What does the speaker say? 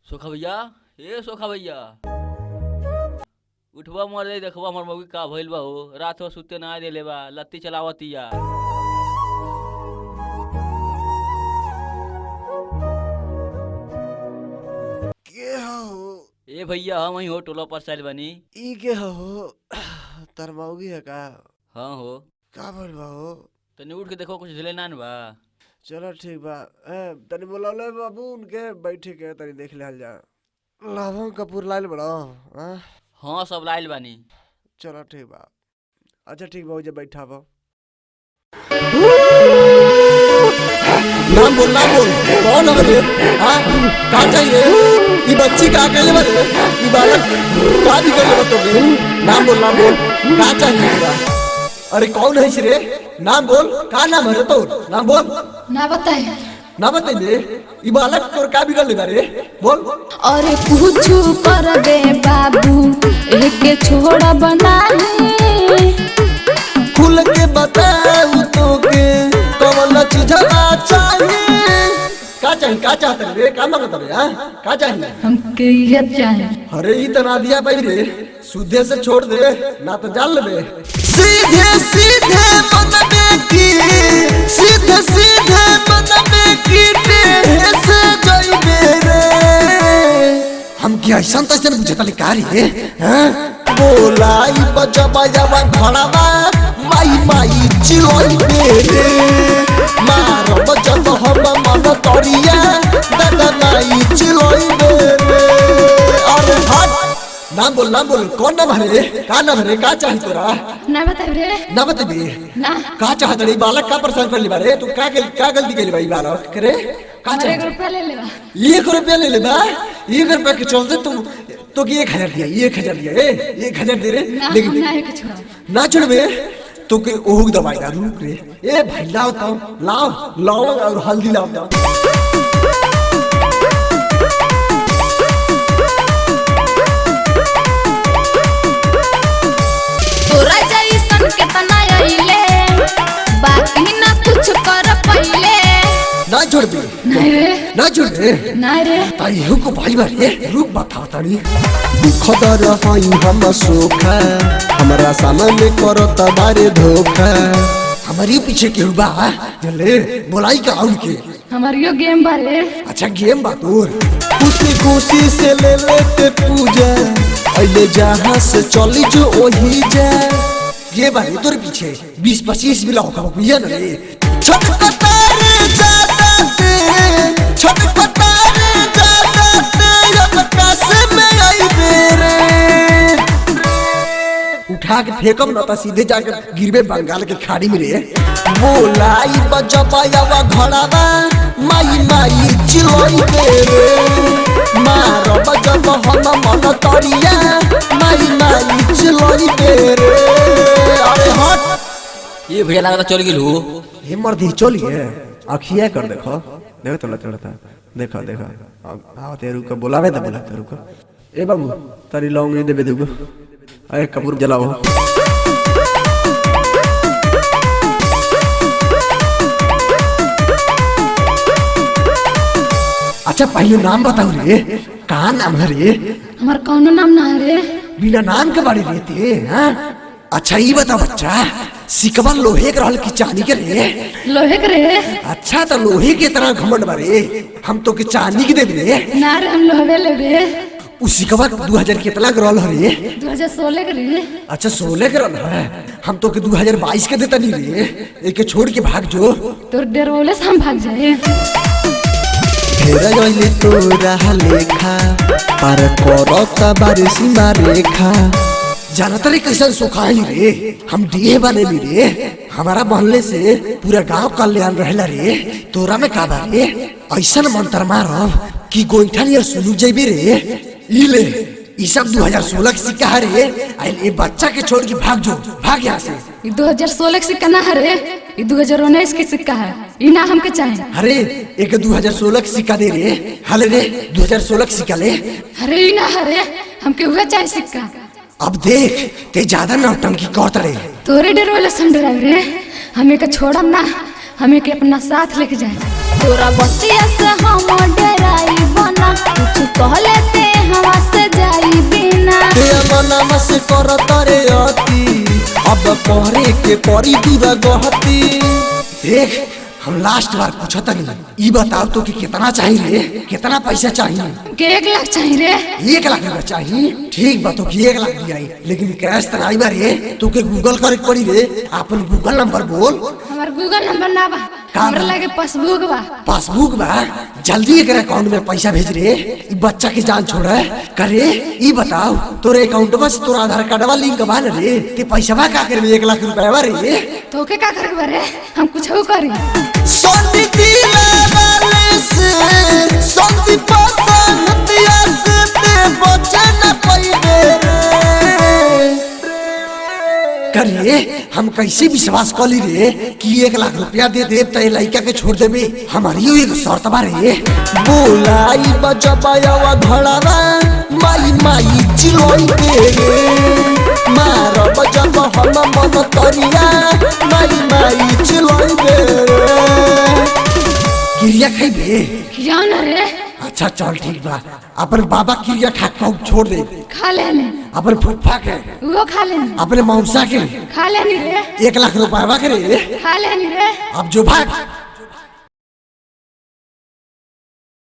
सोखा भैया, ए सोखा भैया, उठवा मर दे देखवा हमर मौगी का भइल बा हो। रात हो सुते ना देले बा, लत्ती चलावतिया। के हो? ए भैया हम ही हो टोला पर साइल बनी। ई के हो? तार मौगी है का? हाँ हो। का भइल बा हो? तनी उठ के देखो कुछ झले ना बा। चलो ठीक बा। तनी बोलौले बाबू उनके बैठे के तनी देख ले जा। लवंग कपूर लाइल बड़ा। हाँ सब लाइल बानी। चलो ठीक बा। अच्छा ठीक बा, जब बैठा बा। नाम बोल कौन है रे? हाँ कहाँ चाहिए? ये बच्ची कहाँ के लिए बने? ये बालक कहाँ निकल रहा तो? नाम बोल कहाँ चाहिए तेरा? अरे कौन है रे? नाम बोल, कहाँ नाम है तो? नाम बोल। ना बताए। ना बताए दे। ये बालक तोर का बिगड़ ले बारे? बोल। अरे पूछू कर दे बाबू, एक छोड़ा बना ले। खुल के बताऊ तो के कौन चीज चाहिए? का चाहिए? का चाहते रे? का मांगता रे? हाँ का चाहिए? हमके ये चाहिए। अरे ये तना दिया भाई रे, सुधे से छोड़ दे ना तो जान ले। सीधे सीधे मन में की, सीधे सीधे मन में की टेढ़े से जाइबे रे। हम क्या ऐसा तैसे बुझे तले कारी है? हाँ बोलाई बजबा जवा घड़ावा माई माई चिलोई रे। मारो बजब हम मन तोरिया दादा माई चिलोई रे। अरे हट, नाम बोल कौन नाम है रे? का नाम है रे? का चाहिए तोरा? ना बताए रे। ना बता दे। ना का चाहत रे? बालक का परेशान कर ले बारे? तू का गलती कर ले भाई बालक करे? का चाहिए? 1 रुपया ले ले बा। 1 रुपया ले ले बा? 1 रुपया के चलते तो 1000 दिया, 1000 दिया। 1000 दे रे। लेकिन ना एक छोड़ा। ना छोड़बे तो के ओह दवाई दा रुक रे। ए भाई लाओ तो लाओ लौंग और हल्दी लाओ तो। तोरा जैसन केतना आइले, बाकी ना कुछ कर पहिले। ना छोड़बे? नहीं रे। ना छोड़बे? नहीं रे। ताई को भाई बारे रुक बताओ तानी। दुखदर हई हम सोखा, हमरा सामने करत बारे धोखा। हमारी पीछे केहू बा? चले बोलाई का आउन के। हमारियो गेम बारे। अच्छा गेम बा तोर। खुशी से ले लेते पूजा, अइले जहाँ से चली जो ओही जा। ये बारे तोर पीछे 20-25 मिला होगा भैया ना रे। छटपटारे जाते, छटपटारे जाते, अब कासे में आई बेरे। उठा के फेंकम ना तो सीधे जाकर गिरबे बंगाल के खाड़ी में रे। बोलाई बजबावा घड़ावा माई माई चिलोई रे। मारो बजब हम मन तोरिया माई माई चिलोई रे। अरे हट। ये भैया लगा चल गेलू। ये मर्दी चलिए अखिया कर देखो। देखो तो लड़ता देखो देखो। आओ तेरू का बोलावे तो बोला तेरू का। ए बाबू तारी लौंग नहीं देबे देगो। अरे कपूर जलाओ। अच्छा पहले नाम बताओ रे, कहाँ नाम है रे? हमार कौनो नाम ना है रे। बिना नाम के बारे रहते हाँ? अच्छा ये बताओ बच्चा, सिकवा लोहे के रहल की चांदी के रे? लोहे के रे। अच्छा तो लोहे के तरह घमंड बारे, हम तो के चांदी के देब रे। ना रे हम लोहे ले रे। उस सिकवा 2000 कितना के रहल रे? 2016 के रे। अच्छा 16 के रहल है। हम तो के 2022 के देता नहीं रे। एक छोड़ के भाग जो। तोर डेरोले से हम भाग जाए। फेरा गइले तोरा लेखा, पार करता बारे सीमा रेखा। जानता रे कैसन सुखाई रे? हम दिए बने भी रे। हमारा मोहल्ले से पूरा गांव कल्याण रहला रे। तोरा में का बारे? ऐसन मंत्र मारब कि गोइठा नियर सुनु जेबे रे। ई ले ई सब 2016 के सिक्का है रे। ये बच्चा के छोड़ के भाग जो, भाग यहाँ से। ये 2016 के सिक्का ना है रे, ये 2019 के सिक्का है। ये ना हमके चाहिए। अरे एक 2016 के सिक्का दे रे। हाले रे 2016 के सिक्का ले। अरे ये ना है रे, हमके हुआ चाहिए सिक्का। अब देख ते ज्यादा नौटंकी करत रे। तोरे डेरोले से हम डरावे रे। हमें के छोड़म ना, हमें के अपना साथ लेके जाए। तोरा बतिया से हम डराई बना कुछ कह लेते हवा से जाई बिना मना से कर तारे अति अब पहरे के परी दूर गहती। देख हम लास्ट बार पूछा था नहीं, ई बताओ तो कि कितना चाहिए रे, कितना पैसा चाहिए? के 1 लाख चाहिए रे। 1 लाख रुपया चाहिए? ठीक बा तो कि 1 लाख दिया, लेकिन कैश तो नहीं बा रे, तू के गूगल करे पड़ी रे, अपन गूगल नंबर बोल। हमार गूगल नंबर ना बा, हमरा लगे पासबुक बा। पासबुक बा? जल्दी एक अकाउंट में पैसा भेज रे, ई बच्चा की जान छोड़े करे। ई बताओ तोरे अकाउंट में तोरा आधार कार्डवा लिंक बा न रे, ते पैसा का करे 1 लाख रुपया बा रे? तो के का करे बा रे, हम कुछ करी। सोनी दिलावाले से सोनी पसंद दिया से ते बचे न पाइबे करिए। हम कैसे विश्वास करी रे कि 1 लाख रुपया दे दे तो लड़का के छोड़ देबे? हमारी एक शर्त बा रे। बोलाई बजबाया घड़ावा माई माई चिलोई के मार बजब हम मन तरिया माई माई चिलोई के क्रिया खाइबे? खिया ना रे। अच्छा चल ठीक बा, अपन बाबा क्रिया खा के छोड़ दे। खा लेने। अपन फूफा के, वो खा लेने। अपने मौसा के खा लेनी रे। 1 लाख रुपया के रे। खा लेनी रे। अब जो भाग